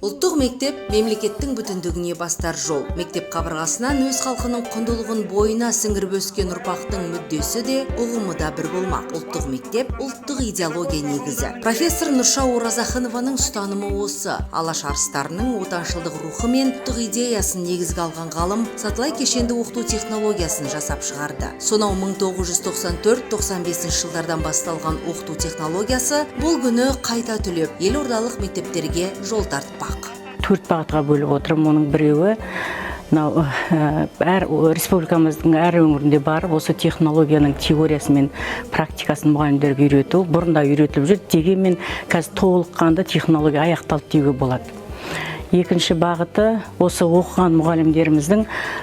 Ұлттық мектеп мемлекеттің бүтіндігіне бастар жол. Мектеп қабырғасынан өз халқының құндылығын бойына сіңіріп өскен ұрпақтың мүддесі де, ұғымы да бір болмақ. Ұлттық мектеп ұлттық идеология негізі. Профессор Нұрша Оразахынованың ұстанымы осы. Алаш арыстарының отаншылдық рухы мен ұлттық идеясын негізге алған ғалым сатылай кешенді оқыту технологиясын жасап шығарды. Сонау 1994-95 жылдардан басталған оқыту технологиясы бұл күні қайта түлеп, елордалық мектептерге жол тартпақ. 4 бағытқа бөліп отырмын. Оның біреуі әр республикамыздың әр өңірінде барып, осы технологияның теориясы мен практикасын мұғалімдерге үйрету. Бұрында үйретіліп жүр, дегенмен қазір толыққанды технология аяқталды деуге болады. Екінші бағыты осы оқыған мұғалімдеріміздің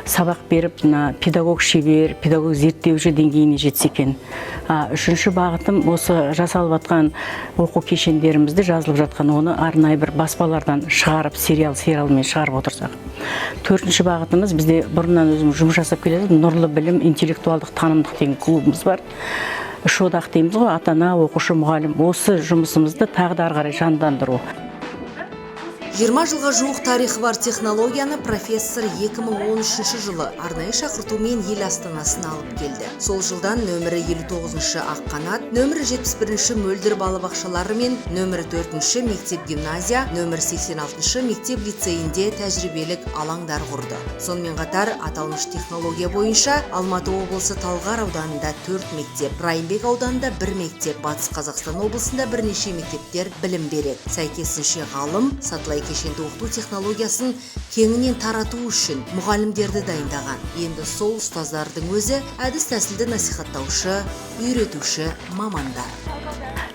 сабақ беріп, педагог шебер, педагог зерттеуші деңгейіне жетсе екен. Үшінші бағытым осы жасалып жатқан оқу кешендерімізді, жазылып жатқан оны арнайы бір баспалардан шығарып, сериалмен шығарып отырсақ. Төртінші бағытымыз бізде бұрыннан өзіміз жұмыс жасап келеді, нұрлы білім, интеллектуалдық танымдық деген клубымыз бар. Үш одақ дейміз ғой, ата-ана, оқушы, мұғалім. Осы жұмысымызды тағы да ары қарай жандандыру. 20 жылға жуық тарихы бар технологияны профессор 2013 жылы арнайы шақыртумен ел астанасына алып келді. Сол жылдан нөмірі 59-шы Аққанат, нөмірі 71-ші Мөлдір балабақшалары мен нөмірі 4-ші мектеп гимназия, нөмірі 86-ші мектеп лицейінде тәжірибелік алаңдар құрды. Сонымен қатар аталмыш технология бойынша Алматы облысы Талғар ауданында 4 мектеп, Райымбек ауданында 1 мектеп, Батыс Қазақстан облысында бірнеше мектептер білім береді. Сәйкесінше ғалым сатылай кешенді оқыту технологиясын кеңінен тарату үшін мұғалімдерді дайындаған. Енді сол ұстаздардың өзі әдіс тәсілді насихаттаушы, үйретуші мамандар.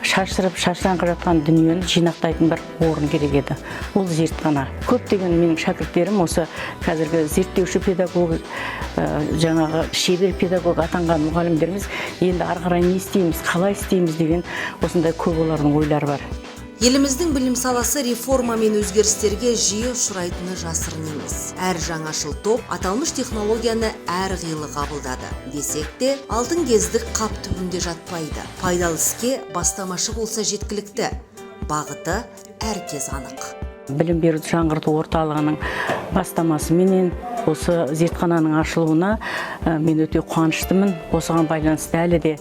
Шашырып, шашыраңқы жатқан дүниені жинақтайтын бір орын керек еді. Ол зертхана. Көптеген менің шәкірттерім осы қазіргі зерттеуші педагог, жаңағы шебер педагог атанған мұғалімдеріміз енді ары қарай не істейміз, қалай істейміз деген осындай көп олардың ойлары бар. Еліміздің білім саласы реформа мен өзгерістерге жиі ұшырайтыны жасырын емес. Әр жаңашыл топ аталмыш технологияны әр қилы қабылдады. Десек те, алтын кездік қап түбінде жатпайды. Пайдалы іске бастамашы болса жеткілікті. Бағыты әркез анық. Білім беруді жаңғырту орталығының бастамасы менен осы зертхананың ашылуына мен өте қуаныштымын. Осыған байланысты әлі де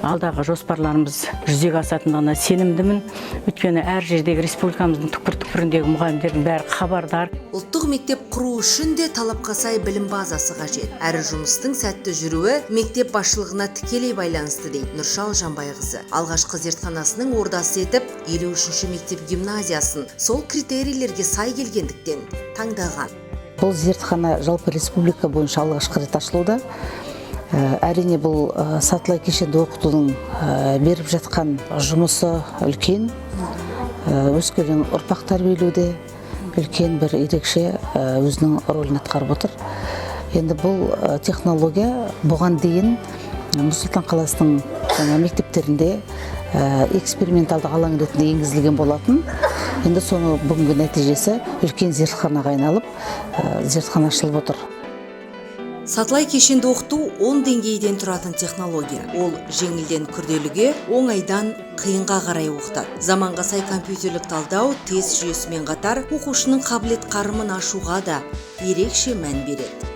алдағы жоспарларымыз жүзеге асатындығына сенімдімін. Өйткені әр жердегі республикамыздың түкпір-түкпіріндегі мұғалімдердің бәрі хабардар. Ұлттық мектеп құру үшін де талапқа сай білім базасы қажет. Әрі жұмыстың сәтті жүруі мектеп басшылығына тікелей байланысты дейді Нұрша Жанбайқызы. Алғашқы зертханасының ордасы етіп 53-ші мектеп гимназиясын сол критерийлерге сай келгендіктен таңдаған. Бұл зертхана жалпы республика бойынша алғашқы рет ашылуда. Әрине бұл сатылай кешенді оқытудың беріп жатқан жұмысы үлкен, өскелең ұрпақ тәрбиелеуде үлкен бір ерекше өзінің рөлін атқарып отыр. Енді бұл технология бұған дейін Нұр-Сұлтан қаласының мектептерінде эксперименталдық алаң ретінде енгізілген болатын. Енді соны бүгінгі нәтижесі үлкен зертханаға айналып, зертхана ашылып отыр. Сатылай кешенді оқыту 10 деңгейден тұратын технология. Ол жеңілден күрделіге, оңайдан қиынға қарай оқытады. Заманға сай компьютерлік талдау, тест жүйесімен қатар оқушының қабілет қарымын ашуға да ерекше мән береді.